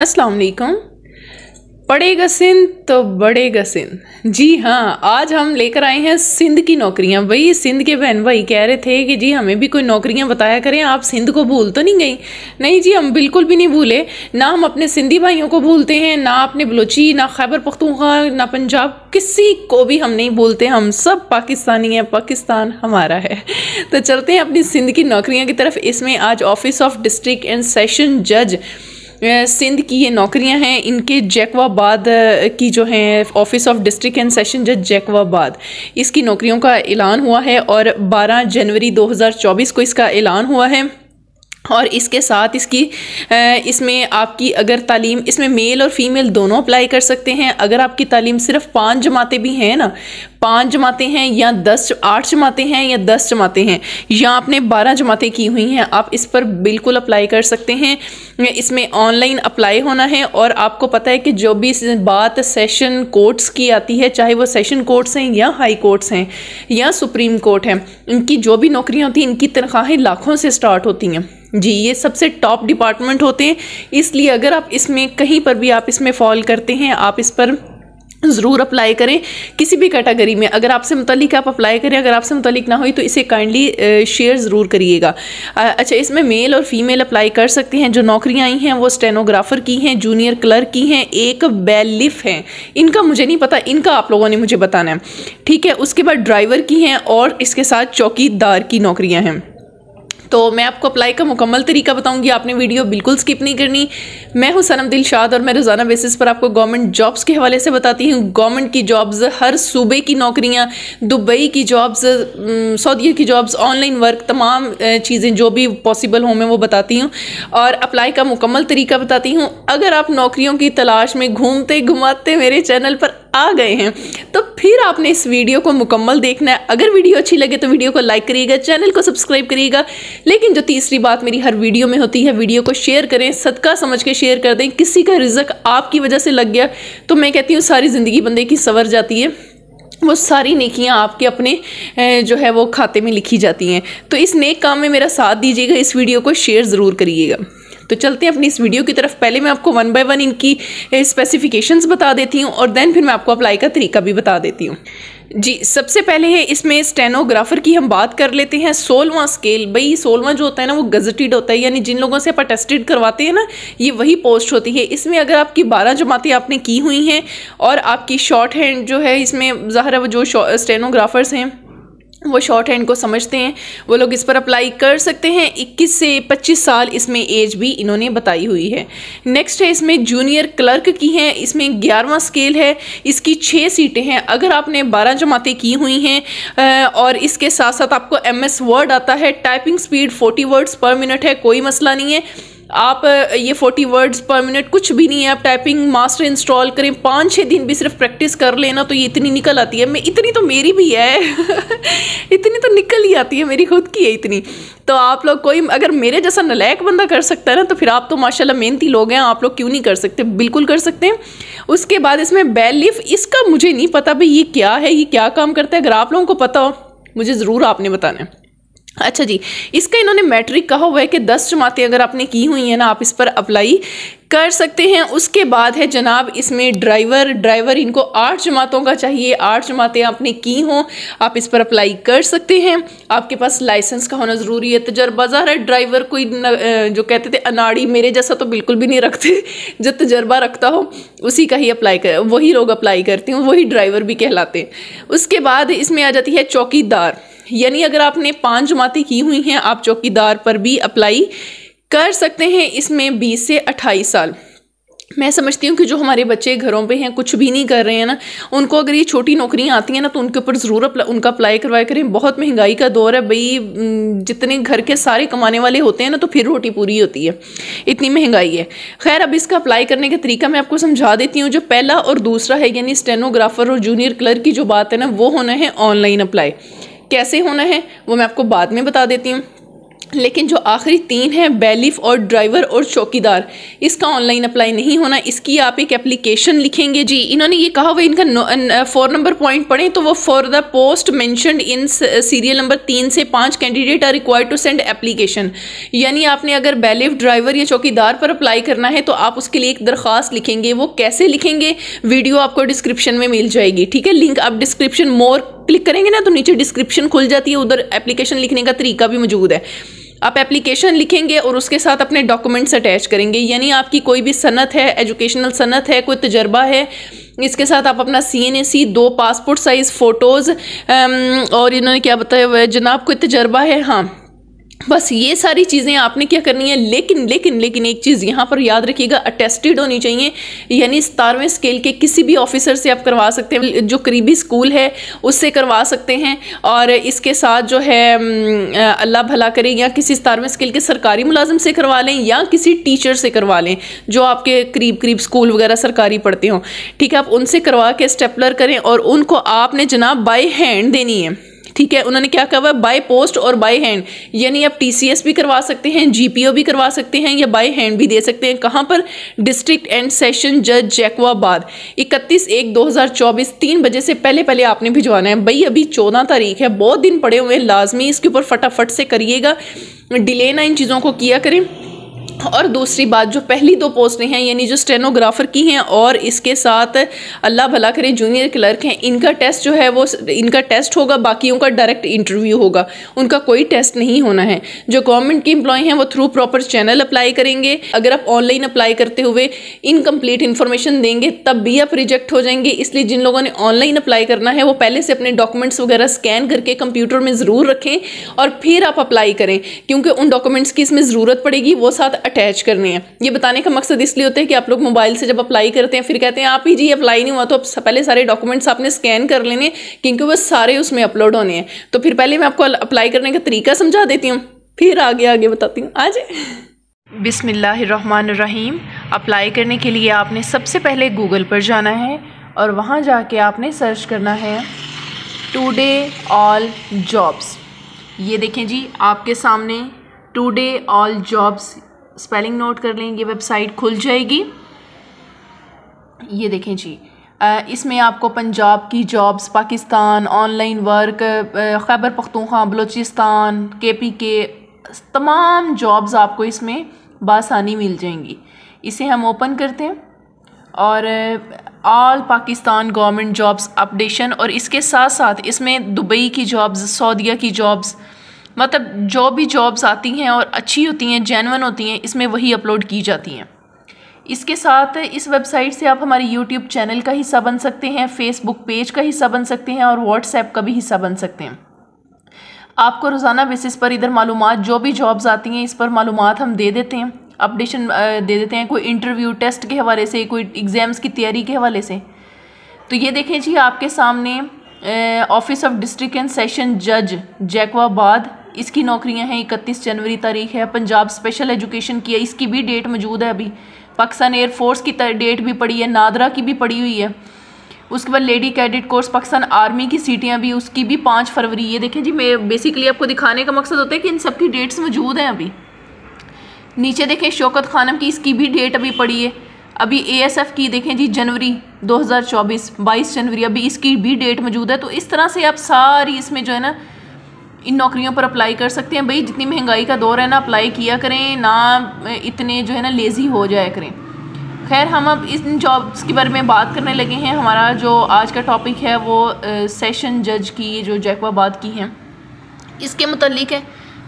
अस्सलाम वालेकुम। पड़ेगा सिंध तो बढ़ेगा सिंध। जी हाँ, आज हम लेकर आए हैं सिंध की नौकरियां। भाई सिंध के बहन भाई कह रहे थे कि जी हमें भी कोई नौकरियां बताया करें, आप सिंध को भूल तो नहीं गई? नहीं जी, हम बिल्कुल भी नहीं भूले। ना हम अपने सिंधी भाइयों को भूलते हैं, ना अपने बलोची, ना खैबर पख्तूनख्वा, ना पंजाब, किसी को भी हम नहीं भूलते। हम सब पाकिस्तानी हैं, पाकिस्तान हमारा है। तो चलते हैं अपनी सिंध की नौकरियाँ की तरफ। इसमें आज office of district and session जज सिंध की ये नौकरियां हैं। इनके जैकवाबाद की जो हैं office of district and session जज जैकवाबाद, इसकी नौकरियों का ऐलान हुआ है और 12 जनवरी 2024 को इसका ऐलान हुआ है। और इसके साथ इसमें आपकी अगर तालीम, इसमें मेल और फीमेल दोनों अप्लाई कर सकते हैं। अगर आपकी तालीम सिर्फ 5 जमातें भी हैं ना, 5 जमातें हैं या 8 जमातें हैं या 10 जमातें हैं, या आपने 12 जमातें की हुई हैं, आप इस पर बिल्कुल अप्लाई कर सकते हैं। इसमें ऑनलाइन अप्लाई होना है। और आपको पता है कि जो भी बात सेशन कोर्ट्स की आती है, चाहे वो सेशन कोर्ट्स हैं या हाई कोर्ट्स हैं या सुप्रीम कोर्ट हैं, इनकी जो भी नौकरियां होती हैं, इनकी तनख्वाहें लाखों से स्टार्ट होती हैं। जी, ये सबसे टॉप डिपार्टमेंट होते हैं। इसलिए अगर आप इसमें कहीं पर भी आप इसमें फॉल करते हैं, आप इस पर ज़रूर अप्लाई करें। किसी भी कैटेगरी में अगर आपसे मुतालिक आप अप्लाई करें, अगर आपसे मुतालिक ना हुई तो इसे काइंडली शेयर ज़रूर करिएगा। अच्छा, इसमें मेल और फीमेल अप्लाई कर सकते हैं। जो नौकरियां आई हैं वो स्टेनोग्राफर की हैं, जूनियर क्लर्क की हैं, एक बैलिफ हैं। इनका मुझे नहीं पता, इनका आप लोगों ने मुझे बताना है, ठीक है। उसके बाद ड्राइवर की हैं और इसके साथ चौकीदार की नौकरियाँ हैं। तो मैं आपको अप्लाई का मुकम्मल तरीका बताऊंगी, आपने वीडियो बिल्कुल स्किप नहीं करनी। मैं हूं सनम दिलशाद और मैं रोज़ाना बेसिस पर आपको गवर्नमेंट जॉब्स के हवाले से बताती हूं। गवर्नमेंट की जॉब्स, हर सूबे की नौकरियां, दुबई की जॉब्स, सऊदी की जॉब्स, ऑनलाइन वर्क, तमाम चीज़ें जो भी पॉसिबल हो मैं वो बताती हूँ और अप्लाई का मुकम्मल तरीका बताती हूँ। अगर आप नौकरियों की तलाश में घूमते घुमाते मेरे चैनल पर आ गए हैं तो फिर आपने इस वीडियो को मुकम्मल देखना है। अगर वीडियो अच्छी लगे तो वीडियो को लाइक करिएगा, चैनल को सब्सक्राइब करिएगा। लेकिन जो तीसरी बात मेरी हर वीडियो में होती है, वीडियो को शेयर करें, सदका समझ के शेयर कर दें। किसी का रिज़्क आपकी वजह से लग गया तो मैं कहती हूँ सारी ज़िंदगी बंदे की संवर जाती है, वो सारी नेकियां आपके अपने जो है वो खाते में लिखी जाती हैं। तो इस नेक काम में मेरा साथ दीजिएगा, इस वीडियो को शेयर ज़रूर करिएगा। तो चलते हैं अपनी इस वीडियो की तरफ। पहले मैं आपको 1 बाय 1 इनकी स्पेसिफिकेशंस बता देती हूँ और देन फिर मैं आपको अप्लाई का तरीका भी बता देती हूँ। जी, सबसे पहले है इसमें स्टेनोग्राफर की हम बात कर लेते हैं। 16वां स्केल, भाई 16वां जो होता है ना वो गजटेड होता है, यानी जिन लोगों से आप अटेस्टेड करवाते हैं ना, ये वही पोस्ट होती है। इसमें अगर आपकी 12 जमातें आपने की हुई हैं और आपकी शॉर्ट हैंड जो है, इसमें ज़ाहिर है वो जो स्टेनोग्राफर्स हैं वो शॉर्ट हैंड को समझते हैं, वो लोग इस पर अप्लाई कर सकते हैं। 21 से 25 साल इसमें एज भी इन्होंने बताई हुई है। नेक्स्ट है इसमें जूनियर क्लर्क की हैं। इसमें 11वां स्केल है, इसकी 6 सीटें हैं। अगर आपने 12 जमातें की हुई हैं और इसके साथ साथ आपको MS वर्ड आता है, टाइपिंग स्पीड 40 वर्ड्स पर मिनट है, कोई मसला नहीं है। आप ये 40 वर्ड्स पर मिनट कुछ भी नहीं है, आप टाइपिंग मास्टर इंस्टॉल करें, 5-6 दिन भी सिर्फ प्रैक्टिस कर लेना तो ये इतनी निकल आती है। मैं इतनी तो मेरी भी है इतनी तो निकल ही आती है, मेरी खुद की है इतनी। तो आप लोग, कोई अगर मेरे जैसा नलायक बंदा कर सकता है ना, तो फिर आप तो माशाल्लाह मेहनती लोग हैं, आप लोग क्यों नहीं कर सकते? बिल्कुल कर सकते हैं। उसके बाद इसमें बैलिफ, इसका मुझे नहीं पता भाई ये क्या है, ये क्या काम करता है। अगर आप लोगों को पता हो मुझे ज़रूर आपने बताना है। अच्छा जी, इसका इन्होंने मैट्रिक कहा हुआ है कि 10 जमातें अगर आपने की हुई हैं ना, आप इस पर अप्लाई कर सकते हैं। उसके बाद है जनाब इसमें ड्राइवर इनको 8 जमातों का चाहिए। 8 जमातें आपने की हों, आप इस पर अप्लाई कर सकते हैं। आपके पास लाइसेंस का होना ज़रूरी है। तजर्बा, ज़ाहिर है ड्राइवर कोई जो कहते थे अनाड़ी, मेरे जैसा तो बिल्कुल भी नहीं रखते, जो तजर्बा रखता हो उसी का ही अप्लाई कर, वही लोग अप्लाई करते हैं, वही ड्राइवर भी कहलाते हैं। उसके बाद इसमें आ जाती है चौकीदार, यानी अगर आपने 5 जमातें की हुई हैं आप चौकीदार पर भी अप्लाई कर सकते हैं। इसमें 20 से 28 साल। मैं समझती हूँ कि जो हमारे बच्चे घरों पे हैं, कुछ भी नहीं कर रहे हैं ना, उनको अगर ये छोटी नौकरियाँ आती हैं ना तो उनके ऊपर ज़रूर उनका अप्लाई करवाया करें। बहुत महंगाई का दौर है भाई, जितने घर के सारे कमाने वाले होते हैं ना तो फिर रोटी पूरी होती है, इतनी महंगाई है। खैर, अब इसका अप्लाई करने का तरीका मैं आपको समझा देती हूँ। जो पहला और दूसरा है, यानी स्टेनोग्राफर और जूनियर क्लर्क की जो बात है ना, वो होना है ऑनलाइन अप्लाई। कैसे होना है वो मैं आपको बाद में बता देती हूँ। लेकिन जो आखिरी 3 हैं, बैलिफ और ड्राइवर और चौकीदार, इसका ऑनलाइन अप्लाई नहीं होना। इसकी आप एक एप्लीकेशन लिखेंगे जी। इन्होंने ये कहा हुआ इनका 4 नंबर पॉइंट पढ़ें तो वो for the post mentioned in serial number 3 से 5 candidate are required to send application. यानी आपने अगर बैलिफ, ड्राइवर या चौकीदार पर अप्लाई करना है तो आप उसके लिए एक दरख्वास्त लिखेंगे। वो कैसे लिखेंगे, वीडियो आपको डिस्क्रिप्शन में मिल जाएगी, ठीक है। लिंक आप डिस्क्रिप्शन मोर क्लिक करेंगे ना तो नीचे डिस्क्रिप्शन खुल जाती है, उधर एप्लीकेशन लिखने का तरीका भी मौजूद है। आप एप्लीकेशन लिखेंगे और उसके साथ अपने डॉक्यूमेंट्स अटैच करेंगे। यानी आपकी कोई भी सनत है, एजुकेशनल सनत है, कोई तजर्बा है, इसके साथ आप अपना CNAC, 2 पासपोर्ट साइज़ फ़ोटोज़, और इन्होंने क्या बताया हुआ है जनाब, कोई तजर्बा है, हाँ बस ये सारी चीज़ें आपने क्या करनी है। लेकिन एक चीज़ यहाँ पर याद रखिएगा, अटेस्टेड होनी चाहिए। यानी 17वें स्केल के किसी भी ऑफिसर से आप करवा सकते हैं, जो करीबी स्कूल है उससे करवा सकते हैं। और इसके साथ जो है अल्लाह भला करे, या किसी 17वें स्केल के सरकारी मुलाजिम से करवा लें या किसी टीचर से करवा लें जो आपके करीब स्कूल वगैरह सरकारी पढ़ते हों, ठीक है। आप उनसे करवा के स्टेपलर करें और उनको आपने जनाब बाय हैंड देनी है, ठीक है। उन्होंने क्या कहा, बाय पोस्ट और बाय हैंड, यानी आप TCS भी करवा सकते हैं, GPO भी करवा सकते हैं, या बाय हैंड भी दे सकते हैं। कहाँ पर, डिस्ट्रिक्ट एंड सेशन जज जैकवाबाद, 31/1/2024 3 बजे से पहले आपने भिजवाना है। भाई अभी 14 तारीख है, बहुत दिन पड़े हुए हैं, लाजमी इसके ऊपर फटाफट से करिएगा, डिले ना इन चीज़ों को किया करें। और दूसरी बात, जो पहली 2 पोस्टें हैं यानी जो स्टेनोग्राफर की हैं और इसके साथ अल्लाह भला करे जूनियर क्लर्क हैं, इनका टेस्ट जो है वो इनका टेस्ट होगा, बाकियों का डायरेक्ट इंटरव्यू होगा, उनका कोई टेस्ट नहीं होना है। जो गवर्नमेंट के एम्प्लॉय हैं वो थ्रू प्रॉपर चैनल अप्लाई करेंगे। अगर आप ऑनलाइन अप्लाई करते हुए इनकम्प्लीट इन्फॉर्मेशन देंगे तब भी आप रिजेक्ट हो जाएंगे। इसलिए जिन लोगों ने ऑनलाइन अप्लाई करना है वो पहले से अपने डॉक्यूमेंट्स वगैरह स्कैन करके कंप्यूटर में ज़रूर रखें और फिर आप अप्लाई करें, क्योंकि उन डॉक्यूमेंट्स की इसमें ज़रूरत पड़ेगी, वो साथ अटैच करने हैं। ये बताने का मकसद इसलिए होता है कि आप लोग मोबाइल से जब अप्लाई करते हैं फिर कहते हैं आप ही जी अप्लाई नहीं हुआ, तो पहले सारे डॉक्यूमेंट्स आपने स्कैन कर लेने, क्योंकि वो सारे उसमें अपलोड होने हैं। तो फिर पहले मैं आपको अप्लाई करने का तरीका समझा देती हूँ, फिर आगे बताती हूँ। आज बिस्मिल्लाहिर्रहमानिर्रहीम। अप्लाई करने के लिए आपने सबसे पहले गूगल पर जाना है और वहाँ जाके आपने सर्च करना है टुडे ऑल जॉब्स। ये देखें जी आपके सामने today all jobs, spelling note कर लें, ये वेबसाइट खुल जाएगी। ये देखें जी, इसमें आपको पंजाब की jobs, Pakistan, online work, Khyber Pakhtunkhwa, Balochistan, KPK, तमाम जॉब्स आपको इसमें बासानी मिल जाएंगी। इसे हम ओपन करते हैं और all Pakistan government jobs updation, और इसके साथ साथ इसमें दुबई की जॉब्स, सऊदीया की जॉब्स, मतलब जो भी जॉब्स आती हैं और अच्छी होती हैं, जेन्युइन होती हैं, इसमें वही अपलोड की जाती हैं। इसके साथ इस वेबसाइट से आप हमारे YouTube चैनल का हिस्सा बन सकते हैं, Facebook पेज का हिस्सा बन सकते हैं और WhatsApp का भी हिस्सा बन सकते हैं। आपको रोज़ाना बेसिस पर इधर मालूमात, जो भी जॉब्स आती हैं इस पर मालूमात हम दे देते हैं, अपडेशन दे देते हैं, कोई इंटरव्यू टेस्ट के हवाले से, कोई एग्ज़ाम्स की तैयारी के हवाले से। तो ये देखें जी आपके सामने office of district and session जज जैकवाबाद, इसकी नौकरियां हैं। 31 जनवरी तारीख है। पंजाब स्पेशल एजुकेशन की है, इसकी भी डेट मौजूद है। अभी पाकिस्तान एयरफोर्स की डेट भी पड़ी है, नादरा की भी पड़ी हुई है। उसके बाद lady cadet course Pakistan army की सीटें भी, उसकी भी 5 फरवरी। ये देखें जी, मैं बेसिकली आपको दिखाने का मकसद होता है कि इन सब की डेट्स मौजूद हैं। अभी नीचे देखें शौकत खानम की, इसकी भी डेट अभी पड़ी है। अभी ASF की देखें जी जनवरी 2024, 22 जनवरी, अभी इसकी भी डेट मौजूद है। तो इस तरह से आप सारी इसमें जो है ना इन नौकरियों पर अप्लाई कर सकते हैं। भाई जितनी महंगाई का दौर है ना, अप्लाई किया करें ना, इतने जो है ना लेज़ी हो जाया करें। खैर हम अब इन जॉब्स के बारे में बात करने लगे हैं। हमारा जो आज का टॉपिक है वो सेशन जज की जो जैकवाबाद की हैं इसके मुतल्लिक है।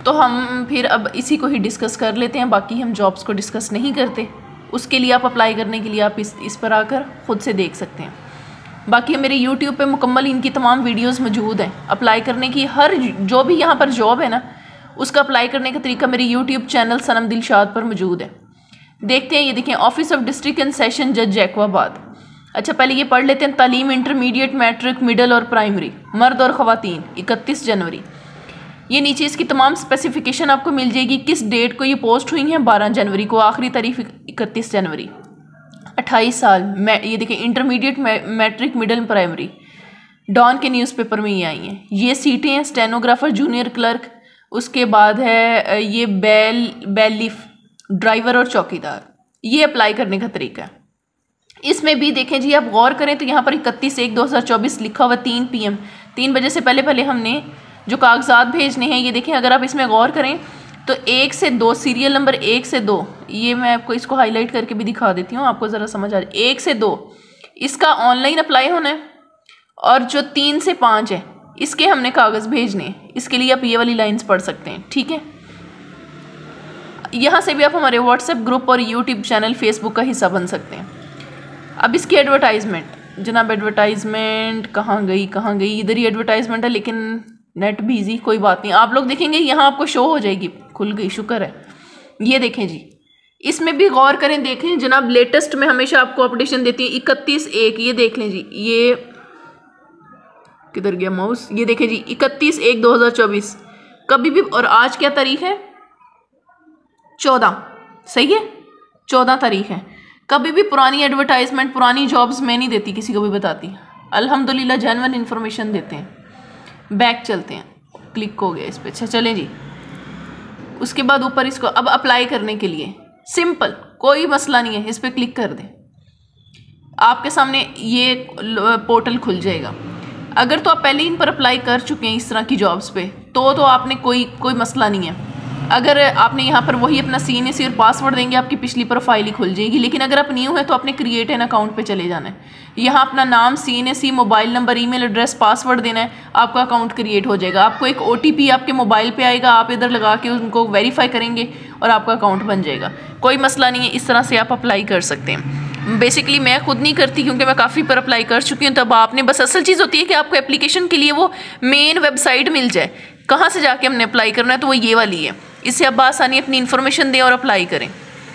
तो हम फिर अब इसी को ही डिस्कस कर लेते हैं, बाकी हम जॉब्स को डिस्कस नहीं करते। उसके लिए आप अप्लाई करने के लिए आप इस पर आकर ख़ुद से देख सकते हैं। बाकी मेरे YouTube पे मुकम्मल इनकी तमाम वीडियोस मौजूद हैं। अप्लाई करने की हर जो भी यहाँ पर जॉब है ना, उसका अप्लाई करने का तरीका मेरे YouTube चैनल सनम दिलशाद पर मौजूद है। देखते हैं, ये देखें office of district and session जज जैकवाबाद। अच्छा पहले ये पढ़ लेते हैं। तालीम इंटरमीडिएट, मैट्रिक, मिडल और प्राइमरी, मर्द और ख़वातीन, 31 जनवरी। ये नीचे इसकी तमाम स्पेसिफिकेशन आपको मिल जाएगी। किस डेट को ये पोस्ट हुई हैं, 12 जनवरी को, आखिरी तारीख 31 जनवरी। 28 साल, ये देखिए intermediate, matric, middle, primary, Dawn के न्यूज़पेपर में ये आई हैं। ये सीटें हैं स्टेनोग्राफर, जूनियर क्लर्क, उसके बाद है ये बैलिफ ड्राइवर और चौकीदार, ये अप्लाई करने का तरीका है। इसमें भी देखें जी, आप गौर करें तो यहाँ पर 31/1/2024 लिखा हुआ 3 PM, 3 बजे से पहले पहले हमने जो कागजात भेजने हैं, ये देखें अगर आप इसमें गौर करें तो 1 से 2 सीरियल नंबर 1 से 2, ये मैं आपको इसको हाईलाइट करके भी दिखा देती हूँ, आपको ज़रा समझ आ जाए। 1 से 2 इसका ऑनलाइन अप्लाई होना है, और जो 3 से 5 है इसके हमने कागज़ भेजने हैं। इसके लिए आप ये वाली लाइंस पढ़ सकते हैं, ठीक है। यहाँ से भी आप हमारे व्हाट्सएप ग्रुप और यूट्यूब चैनल फेसबुक का हिस्सा बन सकते हैं। अब इसकी एडवर्टाइजमेंट जनाब, एडवर्टाइजमेंट कहाँ गई, इधर ही एडवर्टाइजमेंट है, लेकिन नेट बिजी, कोई बात नहीं, आप लोग देखेंगे यहाँ आपको शो हो जाएगी, खुल गई, शुक्र है। ये देखें जी, इसमें भी गौर करें, देखें जनाब, लेटेस्ट में हमेशा आपको अपडेशन देती है 31/1, ये देख लें जी, ये किधर गया माउस, ये देखें जी 31/1/2024 कभी भी, और आज क्या तारीख है, 14, सही है, 14 तारीख है। कभी भी पुरानी एडवर्टाइजमेंट, पुरानी जॉब्स मैं नहीं देती, किसी को भी बताती, अल्हम्दुलिल्लाह जेन्युइन इन्फॉर्मेशन देते हैं। बैक चलते हैं, क्लिक हो गया इस पर, अच्छा चलें जी। उसके बाद ऊपर इसको अब अप्लाई करने के लिए सिंपल, कोई मसला नहीं है, इस पर क्लिक कर दें, आपके सामने ये पोर्टल खुल जाएगा। अगर तो आप पहले इन पर अप्लाई कर चुके हैं इस तरह की जॉब्स पे, तो आपने कोई मसला नहीं है। अगर आपने यहाँ पर वही अपना CNAC और पासवर्ड देंगे, आपकी पिछली प्रोफाइल ही खुल जाएगी। लेकिन अगर आप न्यू है तो आपने क्रिएट एन अकाउंट पे चले जाना है, यहाँ अपना नाम, CNAC, mobile number, email address, password देना है, आपका अकाउंट क्रिएट हो जाएगा। आपको एक OTP आपके मोबाइल पे आएगा, आप इधर लगा के उनको वेरीफाई करेंगे और आपका अकाउंट बन जाएगा। कोई मसला नहीं है, इस तरह से आप अप्लाई कर सकते हैं। बेसिकली मैं खुद नहीं करती क्योंकि मैं काफ़ी पर अप्लाई कर चुकी हूँ। तब आपने बस, असल चीज़ होती है कि आपको एप्लीकेशन के लिए वो मेन वेबसाइट मिल जाए, कहाँ से जाके हमने अप्लाई करना है, तो वो ये वाली है। इससे आप आसानी अपनी इन्फॉर्मेशन दें और अप्लाई करें।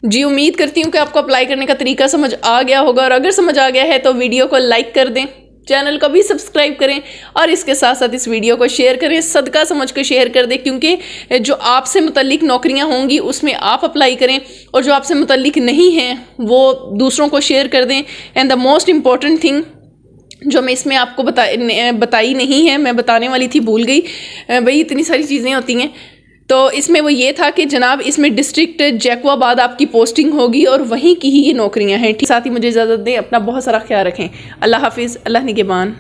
जी उम्मीद करती हूँ कि आपको अप्लाई करने का तरीका समझ आ गया होगा, और अगर समझ आ गया है तो वीडियो को लाइक कर दें, चैनल को भी सब्सक्राइब करें, और इसके साथ साथ इस वीडियो को शेयर करें, सदका समझ कर शेयर कर दें, क्योंकि जो आपसे मुतल्लिक नौकरियां होंगी उसमें आप अप्लाई करें, और जो आपसे मुतल्लिक नहीं हैं वो दूसरों को शेयर कर दें। And the most important thing जो मैं इसमें आपको बताई नहीं है, मैं बताने वाली थी, भूल गई भाई, इतनी सारी चीज़ें होती हैं। तो इसमें वो ये था कि जनाब इसमें डिस्ट्रिक्ट जैकवाबाद आपकी पोस्टिंग होगी, और वहीं की ही ये नौकरियां हैं। ठीक, साथ ही मुझे इजाज़त दें, अपना बहुत सारा ख्याल रखें। अल्लाह हाफिज़, अल्लाह निगहबान।